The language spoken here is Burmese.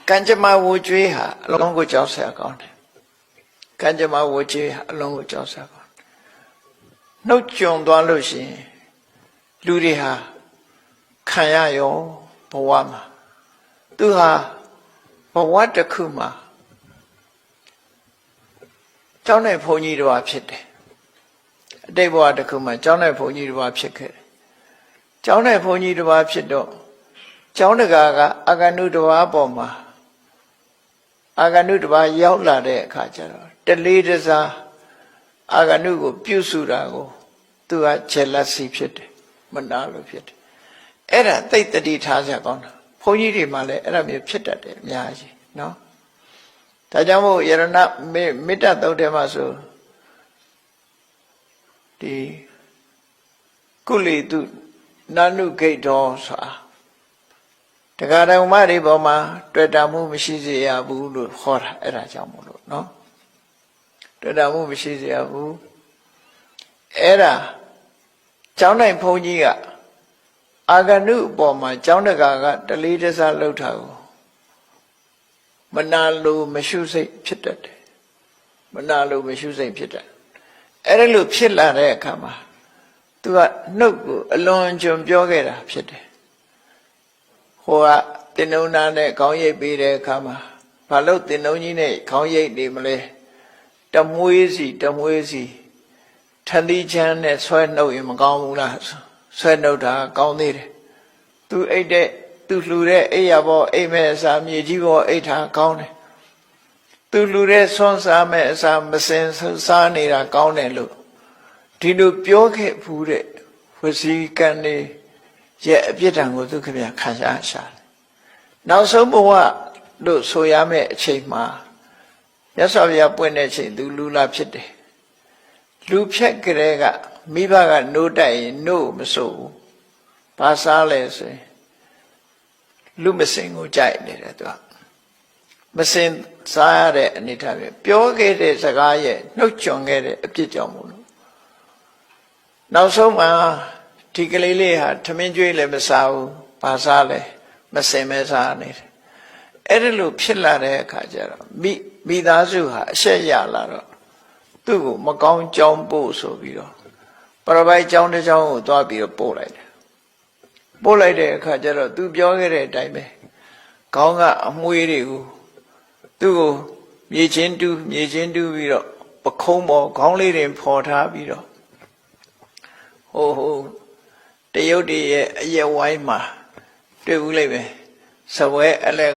ကန်ကြမ္မာဝကျွေးဟာအလုံးကိုကြောက်ဆရာကောင်းတယ်ကန်ကြမ္မာဝကျွေးဟာအလုံးကိုကြောက်ဆရာကောင်းနှုတ်ကြုံသွားလို့ရှိရင်လူတွေဟာခံရရောဘဝမှာသူဟာဘဝတစ်ခုမှာကျောင်းတဲ့ဘုန်းကြီးတော်ဖြစ်တယ်အတိတ်ဘဝတစ်ခုမှာကျောင်းတဲ့ဘုန်းကြီးတော်ဖြစ်ခဲ့တယ်ကျောင်းတဲ့ဘုန်းကြီးတော်ဖြစ်တော့ကျောင်းတကာကအကနုတော်ပေါ်မှာအာဂနုတပါရောက်လာတဲ့အခါကျတော့တလေးတစားအာဂနုကိုပြုစုတာကိုသူကဂျယ်လစီဖြစ်တယ်မနာလို့ဖြစ်တယ်အဲ့ဒါသိတ္တိထားကြကောင်းတာဘုန်းကြီးတွေမှလည်းအဲ့ဒါမျိုးဖြစ်တတ်တယ်အများကြီးနော်ဒါကြောင့်မို့ယရဏမေတ္တာသုတ်ထဲမှာဆိုဒီကုလီတုနာနုဂိတ်တော်ဆိုတာတရားတော်မတွေပေါ်မှာတွေ့တာမှုမရှိစေရဘူးလို့ဟောတာအဲ့ဒါကြောင့်မို့လို့နော်တွေ့တာမှုမရှိစေရဘူးအဲ့ဒါကျောင်းတိုင်းဘုန်းကြီးကအာဂနုအပေါ်မှာကျောင်းတကာကတလေးတစားလှုပ်တာကိုမနာလိုမရှိစိတ်ဖြစ်တတ်တယ်မနာလိုမရှိစိတ်ဖြစ်တတ်အဲ့ဒါလို့ဖြစ်လာတဲ့အခါမှာသူကနှုတ်ကိုအလွန်ကျွံပြောခဲ့တာဖြစ်တယ်ဟိုကတင်နှုံနာနဲ့ခေါင်းရိပ်ပေးတဲ့အခါမှာဘာလို့တင်နှုံကြီးနဲ့ခေါင်းရိပ်နေမလဲတမွေးစီထန်သီးချမ်းနဲ့ဆွဲနှုတ်ရင်မကောင်းဘူးလားဆွဲနှုတ်တာကောင်းသေးတယ်သူအိတ်တဲ့သူလှူတဲ့အိယာဘောအိမ်မဲ့အစာမြေကြီးဘောအိတ်ထားကောင်းတယ်သူလှူတဲ့ဆွမ်းစားမဲ့အစာမစင်စားနေတာကောင်းတယ်လို့ဒီလိုပြောခဲ့ဘူးတဲ့ဝစီကံနေရဲ့အပြစ်ဒဏ်ကိုသူခင်ဗျခံရရှာတယ်နောက်ဆုံးဘဝလို့ဆိုရမယ့်အချိန်မှာမြတ်စွာဘုရားပွင့်တဲ့အချိန်သူလူလာဖြစ်တယ်လူဖြတ်ကြတဲ့ကမိဘကနိုးတိုက်ရင်နို့မဆိုးဘူးဘာစားလဲဆိုရင်လူမစင်ကိုကြိုက်နေတယ်သူကမစင်စားရတဲ့အနေထားပဲပြောခဲ့တဲ့စကားရဲ့နှုတ်ကြွခဲ့တဲ့အပြစ်ကြောင့်မို့လို့နောက်ဆုံးမှာဒီကလေးလေးဟာထမင်းကျွေးလည်းမစားဘူးဘာစားလဲမစင်မဲစားနေတယ်အဲ့ဒါလို့ဖြစ်လာတဲ့အခါကျတော့မိသားစုဟာအဆက်ရလာတော့သူ့ကိုမကောင်းကြောင်းပို့ဆိုပြီးတော့ပရပိုက်ကြောင်းတစ်ကြောင်းကိုသွားပြီးတော့ပို့လိုက်တယ်ပို့လိုက်တဲ့အခါကျတော့သူပြောခဲ့တဲ့အတိုင်းပဲခေါင်းကအမွှေးတွေကိုသူ့ကိုမြေချင်းတူးပြီးတော့ပခုံးပေါ်ခေါင်းလေးတွေဖော်ထားပြီးတော့ဟိုတရုတ်တည်းရဲ့အရက်ဝိုင်းမှာတွေ့ဘူးလိမ့်မယ်စပွဲအလဲ